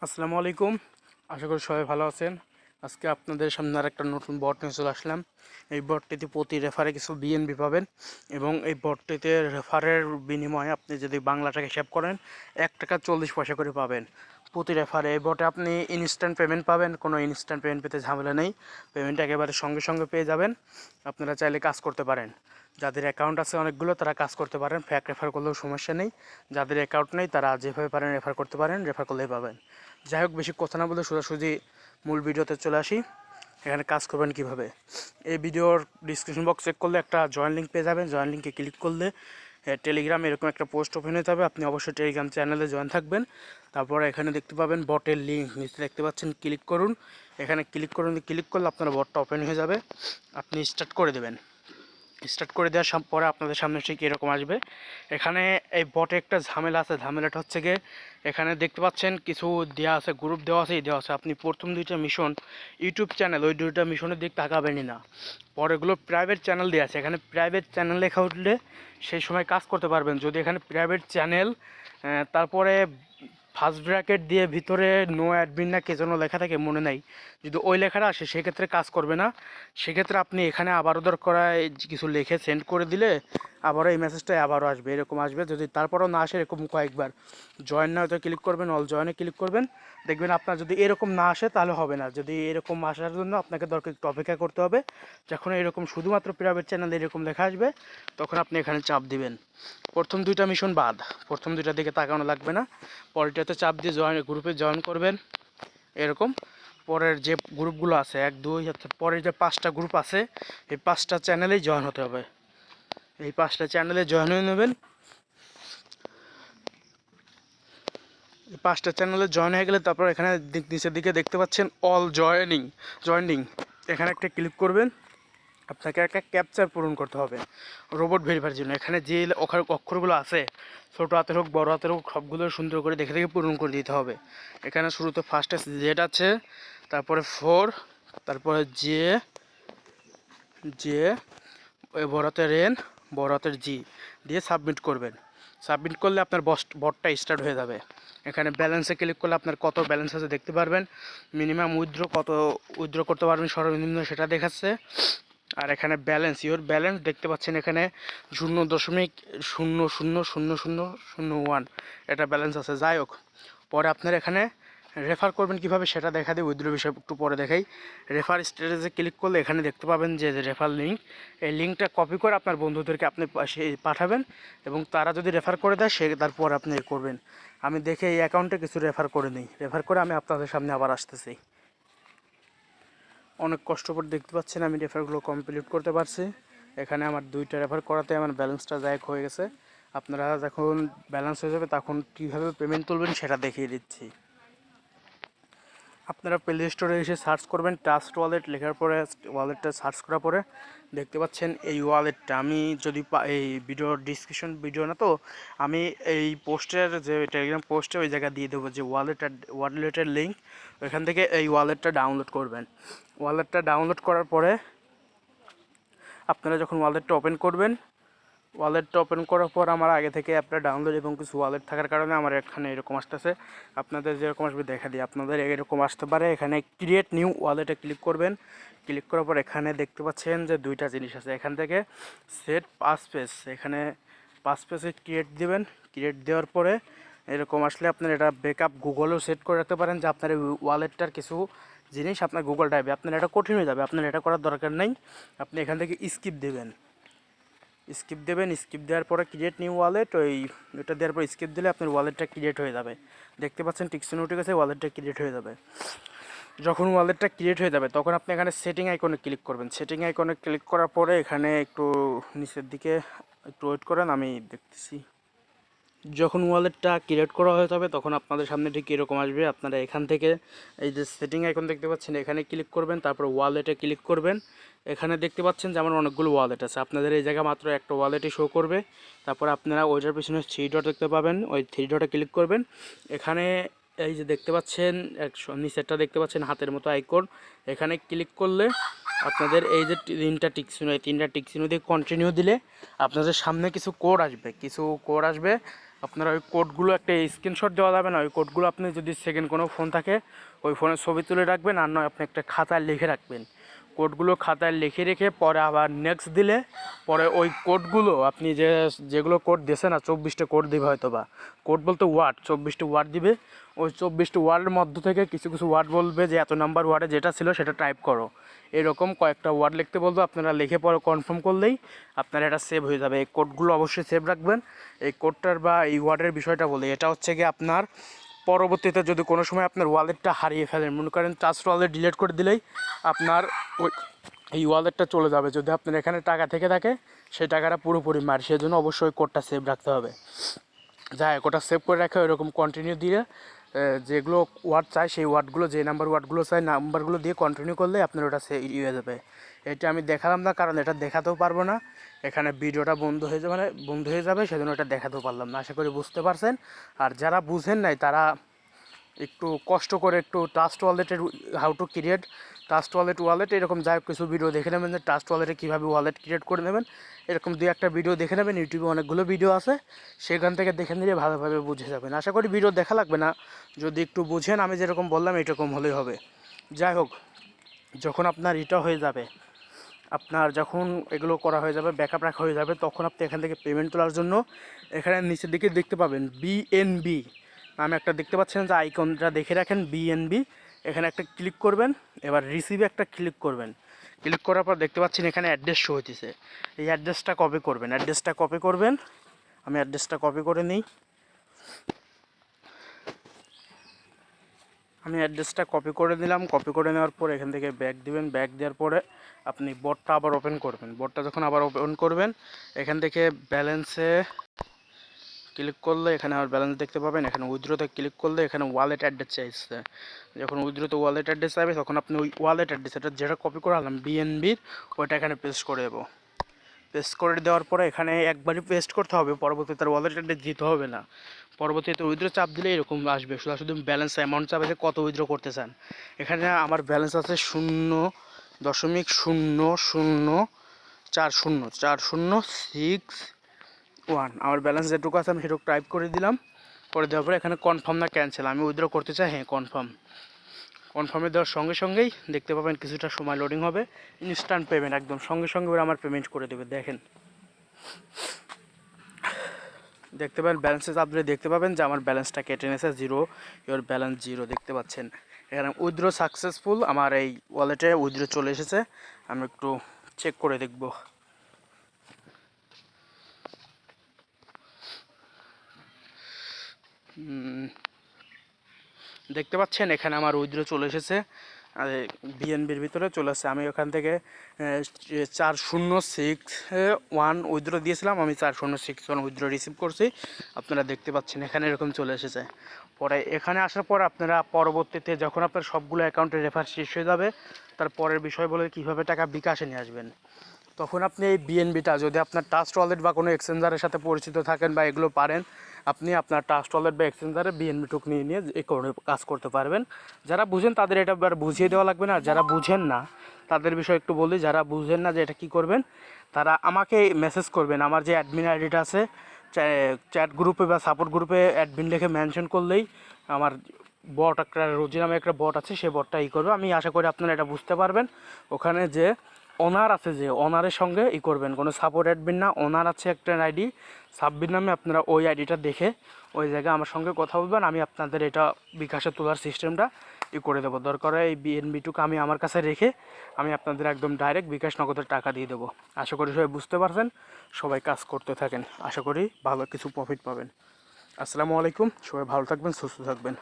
আসসালামু আলাইকুম। আশা করি সবাই ভালো আছেন। আজকে আপনাদের সামনে আরেকটা নতুন বট নিয়ে চলে আসলাম। এই বটটিতে প্রতি রেফারে কিছু বিএনপি পাবেন এবং এই বটটিতে রেফারের বিনিময়ে আপনি যদি বাংলা টাকা হিসাব করেন 1 টাকা 40 পয়সা করে পাবেন প্রতি রেফারে। এই বটে আপনি ইনস্ট্যান্ট পেমেন্ট পাবেন, কোনো ইনস্ট্যান্ট পেমেন্ট পেতে ঝামেলা নেই, পেমেন্ট একেবারে সঙ্গে সঙ্গে পেয়ে যাবেন। আপনারা চাইলে কাজ করতে পারেন, যাদের অ্যাকাউন্ট আছে অনেকগুলো তারা কাজ করতে পারেন, ফ্যাক রেফার করলেও সমস্যা নেই। যাদের অ্যাকাউন্ট নেই তারা যেভাবে পারেন রেফার করতে পারেন, রেফার করলেই পাবেন। যাই হোক, বেশি কথা না বলে সোজাসুজি মূল ভিডিওতে চলে আসি। এখানে কাজ করবেন কিভাবে। এই ভিডিওর ডিসক্রিপশন বক্স চেক করলে একটা জয়েন লিঙ্ক পেয়ে যাবেন। জয়েন লিঙ্কে ক্লিক করলে টেলিগ্রাম এরকম একটা পোস্ট ওপেন হয়ে যাবে। আপনি অবশ্যই টেলিগ্রাম চ্যানেলে জয়েন থাকবেন। তারপরে এখানে দেখতে পাবেন বটের লিঙ্ক, নিচে দেখতে পাচ্ছেন ক্লিক করুন। এখানে ক্লিক করুন, ক্লিক করলে আপনার বটটা ওপেন হয়ে যাবে। আপনি স্টার্ট করে দেবেন। স্টার্ট করে দেওয়ার পরে আপনাদের সামনে ঠিক এরকম আসবে। এখানে এই বটে একটা ঝামেলা আছে। ঝামেলাটা হচ্ছে গিয়ে এখানে দেখতে পাচ্ছেন কিছু দেওয়া আছে, গ্রুপ দেওয়া আছে। আপনি প্রথম 2টা মিশন ইউটিউব চ্যানেল, ওই 2টা মিশনের দিক তাকাবেনই না। পরেগুলো প্রাইভেট চ্যানেল দেওয়া আছে। এখানে প্রাইভেট চ্যানেল লেখা উঠলে সেই সময় কাজ করতে পারবেন। যদি এখানে প্রাইভেট চ্যানেল তারপরে ফার্স্ট ব্র্যাকেট দিয়ে ভিতরে নো অ্যাডমিন না কে যেন লেখা থাকে, মনে নাই, যদি ওই লেখাটা আসে সেক্ষেত্রে কাজ করবে না। সেক্ষেত্রে আপনি এখানে আবারও দরকার কিছু লিখে সেন্ড করে দিলে আবারও এই মেসেজটা আবারও আসবে, এরকম আসবে। যদি তারপরও না আসে, এরকম কয়েকবার জয়েন না হয়তো ক্লিক করবেন, অল জয়েনে ক্লিক করবেন, দেখবেন আপনার যদি এরকম না আসে তাহলে হবে না। যদি এরকম আসার জন্য আপনাকে দরকার একটু অপেক্ষা করতে হবে। যখন এরকম শুধুমাত্র প্রাইভেট চ্যানেলে এরকম লেখা আসবে তখন আপনি এখানে চাপ দিবেন। প্রথম 2টা মিশন বাদ, প্রথম 2টার দিকে তাকানো লাগবে না। পরেরটাতে চাপ দিয়ে গ্রুপে জয়েন করবেন এরকম। পরের যে গ্রুপগুলো আছে 1 2 পরের যে 5টা গ্রুপ আছে এই 5টা চ্যানেলেই জয়েন হতে হবে। এই 5টা চ্যানেলে জয়েন হয়ে নেবেন। এই 5টা চ্যানেলে জয়েন হয়ে গেলে তারপর এখানে নিচের দিকে দেখতে পাচ্ছেন অল জয়েনিং, এখানে একটা ক্লিক করবেন। আপনাকে একটা ক্যাপচার পূরণ করতে হবে রোবট ভেরিফাইয়ের জন্য। এখানে যে অক্ষরগুলো আছে, ছোটো হাতের হোক বড় হাতের হোক, সবগুলো সুন্দর করে দেখে দেখে পূরণ করে দিতে হবে। এখানে শুরুতে ফার্স্টে জেড আছে, তারপরে 4, তারপরে জে জে বড় হাতের এন, বড় হাতের জি দিয়ে সাবমিট করবেন। সাবমিট করলে আপনার বটটা স্টার্ট হয়ে যাবে। এখানে ব্যালেন্সে ক্লিক করলে আপনার কত ব্যালেন্স আছে দেখতে পারবেন। মিনিমাম কত উইথড্র করতে পারবেন সর্বনিম্ন সেটা দেখাচ্ছে। আর এখানে ইওর ব্যালেন্স দেখতে পাচ্ছেন, এখানে 0.000001 এটা ব্যালেন্স আছে। যাই হোক, পরে আপনার এখানে রেফার করবেন কিভাবে সেটা দেখা দিই, উইথড্র বিষয় একটু পরে দেখাই। রেফার স্ট্যাটাসে ক্লিক করলে এখানে দেখতে পাবেন যে রেফার লিঙ্ক, এই লিঙ্কটা কপি করে আপনার বন্ধুদেরকে আপনি পাঠাবেন এবং তারা যদি রেফার করে দেয় তারপর আপনি করবেন। আমি দেখে এই অ্যাকাউন্টে কিছু রেফার করে নিই, রেফার করে আমি আপনাদের সামনে আবার আসতেছি। অনেক কষ্ট করে দেখতে পাচ্ছেন আমি রেফারগুলো কমপ্লিট করতে পারছি। এখানে আমার 2টা রেফার করাতে আমার ব্যালেন্সটা জায়গ হয়ে গেছে। আপনারা যখন ব্যালেন্স হয়ে যাবে তখন কীভাবে পেমেন্ট তুলবেন সেটা দেখিয়ে দিচ্ছি। আপনারা প্লে স্টোরে এসে সার্চ করবেন ট্রাস্ট ওয়ালেট, লেখার পরে ওয়ালেটটা সার্চ করার পরে দেখতে পাচ্ছেন এই ওয়ালেটটা। আমি যদি এই ডিসক্রিপশন ভিডিও না তো, আমি এই পোস্টের যে টেলিগ্রাম পোস্টে ওই জায়গায় দিয়ে দেবো যে ওয়ালেটের লিঙ্ক, ওইখান থেকে এই ওয়ালেটটা ডাউনলোড করবেন। ওয়ালেটটা ডাউনলোড করার পরে আপনারা যখন ওয়ালেটটা ওপেন করার পর আমার আগে থেকে অ্যাপটা ডাউনলোড এবং কিছু ওয়ালেট থাকার কারণে আমার এখানে এরকম আসতেছে। আপনাদের যেরকম আসবে দেখা দিই, আপনাদের এরকম আসতে পারে। এখানে ক্রিয়েট নিউ ওয়ালেটে ক্লিক করবেন। ক্লিক করার পর এখানে দেখতে পাচ্ছেন যে 2টা জিনিস আছে। এখান থেকে সেট পাসপেজ, এখানে পাসপেজে ক্রিয়েট দেবেন। ক্রিয়েট দেওয়ার পরে এরকম আসলে আপনার এটা ব্যাকআপ গুগলেও সেট করে রাখতে পারেন যে আপনার ওয়ালেটটার কিছু জিনিস আপনার গুগল ড্রাইভে, আপনার এটা কঠিন হয়ে যাবে, আপনার এটা করার দরকার নেই। আপনি এখান থেকে স্কিপ দেবেন। স্কিপ দেওয়ার পরে ক্রিয়েট নিউ ওয়ালেট, ওইটা দেওয়ার পর স্কিপ দিলে আপনার ওয়ালেটটা ক্রিয়েট হয়ে যাবে। দেখতে পাচ্ছেন টিকসিন উঠে গেছে, ওয়ালেটটা ক্রিয়েট হয়ে যাবে। যখন ওয়ালেটটা ক্রিয়েট হয়ে যাবে তখন আপনি এখানে সেটিং আইকনে ক্লিক করবেন। সেটিং আইকনে ক্লিক করার পরে এখানে একটু নিচের দিকে একটু ওয়েট করেন, আমি দেখতেছি। যখন ওয়ালেটটা ক্রিয়েট করা হয়ে যাবে তখন আপনাদের সামনে ঠিক এরকম আসবে। আপনারা এখান থেকে এই যে সেটিং আইকন দেখতে পাচ্ছেন এখানে ক্লিক করবেন, তারপর ওয়ালেটে ক্লিক করবেন। এখানে দেখতে পাচ্ছেন যে আমার অনেকগুলো ওয়ালেট আছে, আপনাদের এই জায়গায় মাত্র একটা ওয়ালেটই শো করবে। তারপর আপনারা ওইটার পিছনে 3 ডট দেখতে পাবেন, ওই 3 ডটে ক্লিক করবেন। এখানে এই যে দেখতে পাচ্ছেন নিচেরটা দেখতে পাচ্ছেন হাতের মতো আইকন, এখানে ক্লিক করলে আপনাদের এই যে 3টা টিকচিহ্ন, এই 3টা টিকচিহ্ন দিয়ে কন্টিনিউ দিলে আপনাদের সামনে কিছু কোড আসবে। আপনারা ওই কোডগুলো একটা স্ক্রিনশট দেওয়া যাবে না, ওই কোডগুলো আপনি যদি সেকেন্ড কোনো ফোন থাকে ওই ফোনের ছবি তুলে রাখবেন, আর নয় আপনি একটা খাতায় লিখে রাখবেন। কোডগুলো খাতায় লিখে রেখে পরে আবার নেক্সট দিলে পরে ওই কোডগুলো আপনি যেগুলো কোড দিয়েছে না, 24টা কোড দিবে হয়তো, বা কোড বলতে ওয়ার্ড, 24টা ওয়ার্ড দিবে। ওই 24টা ওয়ার্ডের মধ্য থেকে কিছু কিছু ওয়ার্ড বলবে যে এত নাম্বার ওয়ার্ডে যেটা ছিল সেটা টাইপ করো, এরকম কয়েকটা ওয়ার্ড লিখতে বলবো। আপনারা লিখে পরে কনফার্ম করলেই আপনার এটা সেভ হয়ে যাবে। এই কোডগুলো অবশ্যই সেভ রাখবেন। এই কোডটার বা এই ওয়ার্ডের বিষয়টা বলি, এটা হচ্ছে গিয়ে আপনার পরবর্তীতে যদি কোনো সময় আপনার ওয়ালেটটা হারিয়ে ফেলেন, মনে করেন ট্রাস্ট ওয়ালেট ডিলিট করে দিলেই আপনার ওই এই ওয়ালেটটা চলে যাবে। যদি আপনার এখানে টাকা থেকে থাকে সেই টাকাটা পুরোপুরি মার, সেই জন্য অবশ্যই কোডটা সেভ রাখতে হবে। যাই হোক, ওটা সেভ করে রাখে ওইরকম কন্টিনিউ দিয়ে যেগুলো ওয়ার্ড চাই সেই ওয়ার্ডগুলো, যে নাম্বার ওয়ার্ডগুলো চাই নাম্বারগুলো দিয়ে কন্টিনিউ করলে আপনার ওটা হয়ে যাবে। এটা আমি দেখালাম না, কারণ এটা দেখাতেও পারবো না, এখানে ভিডিওটা বন্ধ হয়ে যাবে, বন্ধ হয়ে যাবে, সেজন্য এটা দেখাতেও পারলাম না। আশা করি বুঝতে পারছেন। আর যারা বুঝেন নাই তারা একটু কষ্ট করে একটু ট্রাস্ট ওয়ালেটের how to create trust wallet এরকম যাই হোক কিছু ভিডিও দেখে নেবেন, যে ট্রাস্ট ওয়ালেটে কীভাবে ওয়ালেট ক্রিয়েট করে নেবেন, এরকম দুই একটা ভিডিও দেখে নেবেন। ইউটিউবে অনেকগুলো ভিডিও আছে, সেখান থেকে দেখে নিলে ভালোভাবে বুঝে যাবেন। আশা করি ভিডিও দেখা লাগবে না, যদি একটু বুঝেন আমি যেরকম বললাম এরকম হলেই হবে। যাই হোক, যখন আপনার এটা হয়ে যাবে, আপনার যখন এগুলো করা হয়ে যাবে, ব্যাকআপ রাখা হয়ে যাবে, তখন আপনি এখান থেকে পেমেন্ট তোলার জন্য এখানে নিচের দিকে দেখতে পাবেন বিএনবি নামে একটা দেখতে পাচ্ছেন যে আইকনটা দেখে রাখেন, বিএনবি, এখানে একটা ক্লিক করবেন। এবার রিসিভে একটা ক্লিক করবেন। ক্লিক করার পর দেখতে পাচ্ছেন এখানে অ্যাড্রেস শো হইতেছে, এই অ্যাড্রেসটা কপি করবেন। আমি অ্যাড্রেসটা কপি করে নিই। আমি অ্যাড্রেসটা কপি করে নিলাম। কপি করে নেওয়ার পর এখান থেকে ব্যাক দিবেন। ব্যাক দেওয়ার পরে আপনি বটটা আবার ওপেন করবেন। বটটা যখন আবার ওপেন করবেন, এখান থেকে ব্যালেন্সে ক্লিক করলে এখানে আর ব্যালেন্স দেখতে পাবেন। এখানে উইথড্রোতে ক্লিক করলে এখানে ওয়ালেট অ্যাড্রেস চাইছে। যখন উইথড্রোতে ওয়ালেট অ্যাড্রেস চাইবে তখন আপনি ওই ওয়ালেট অ্যাড্রেস, এটা যেটা কপি করে আনলাম বিএনবির, ওইটা এখানে পেস্ট করে দেবো। পেস্ট করে দেওয়ার পরে এখানে একবারই পেস্ট করতে হবে, পরবর্তীতে তার ওয়ালেট অ্যাড্রেস দিতে হবে না। পরবর্তীতে উইথড্রো চাপ দিলে এরকম আসবে, শুধু ব্যালেন্স অ্যামাউন্ট চাপে যে কত উইথড্রো করতে চান। এখানে আমার ব্যালেন্স আছে 0.00404061। আমার ব্যালেন্স যেটুকু আছে আমি সেটুকু টাইপ করে দিলাম। করে দেওয়ার পরে এখানে কনফার্ম না ক্যান্সেল, আমি উইথড্র করতে চাই, হ্যাঁ কনফার্মে দেওয়ার সঙ্গে সঙ্গেই দেখতে পাবেন কিছুটা সময় লোডিং হবে। ইনস্ট্যান্ট পেমেন্ট, একদম সঙ্গে সঙ্গে ওরা আমার পেমেন্ট করে দেবে। দেখেন, দেখতে পাবেন ব্যালেন্সে আপনি দেখতে পাবেন যে আমার ব্যালেন্সটা কেটে নিয়েছে, ইওর ব্যালেন্স 0 দেখতে পাচ্ছেন। এখানে উইথড্র সাকসেসফুল, আমার এই ওয়ালেটে উইথড্র চলে এসেছে। আমি একটু চেক করে দেখব। দেখতে পাচ্ছেন এখানে আমার উইথড্র চলে এসেছে, বিএনবির ভিতরে চলে আসছে। আমি ওখান থেকে 4061 উইথড্র দিয়েছিলাম, আমি 4061 উইথড্র রিসিভ করছি। আপনারা দেখতে পাচ্ছেন এখানে এরকম চলে এসেছে। পরে এখানে আসার পর আপনারা পরবর্তীতে যখন আপনার সবগুলো অ্যাকাউন্টে রেফার শেষ হয়ে যাবে, তার পরের বিষয় বলে কীভাবে টাকা বিকাশে নিয়ে আসবেন। তখন আপনি এই বিএনবিটা যদি আপনার ট্রাস্ট ওয়ালেট বা কোনো এক্সচেঞ্জারের সাথে পরিচিত থাকেন বা এগুলো পারেন, আপনি আপনার ট্রাস্ট ওয়ালেট বা এক্সচেঞ্জারে বিএনবি টুক নিয়ে এই কাজ করতে পারবেন। যারা বুঝেন তাদের এটা আর বুঝিয়ে দেওয়া লাগবে না, আর যারা বুঝেন না তাদের বিষয়ে একটু বলি। যারা বুঝেন না যে এটা কী করবেন, তারা আমাকে মেসেজ করবেন। আমার যে অ্যাডমিন আইডিটা আছে চ্যাট গ্রুপে বা সাপোর্ট গ্রুপে অ্যাডমিন লিখে মেনশন করলেই আমার বট একটা রোজি নামে একটা বট আছে, সেই বটটা করবে। আমি আশা করি আপনারা এটা বুঝতে পারবেন। ওখানে যে ওনার আছে, যে ওনারের সঙ্গে করবেন, কোনো সাপোর্ট অ্যাডমিন না, ওনার আছে একটা আইডি সাব্বির নামে, আপনারা ওই আইডিটা দেখে ওই জায়গায় আমার সঙ্গে কথা বলবেন। আমি আপনাদের এটা বিকাশে তোলার সিস্টেমটা করে দেবো। দরকার হয় এই বিএনবিটুকু আমি আমার কাছে রেখে আমি আপনাদের একদম ডাইরেক্ট বিকাশ নগদের টাকা দিয়ে দেবো। আশা করি সবাই বুঝতে পারছেন, সবাই কাজ করতে থাকেন, আশা করি ভালো কিছু প্রফিট পাবেন। আসসালামু আলাইকুম, সবাই ভালো থাকবেন, সুস্থ থাকবেন।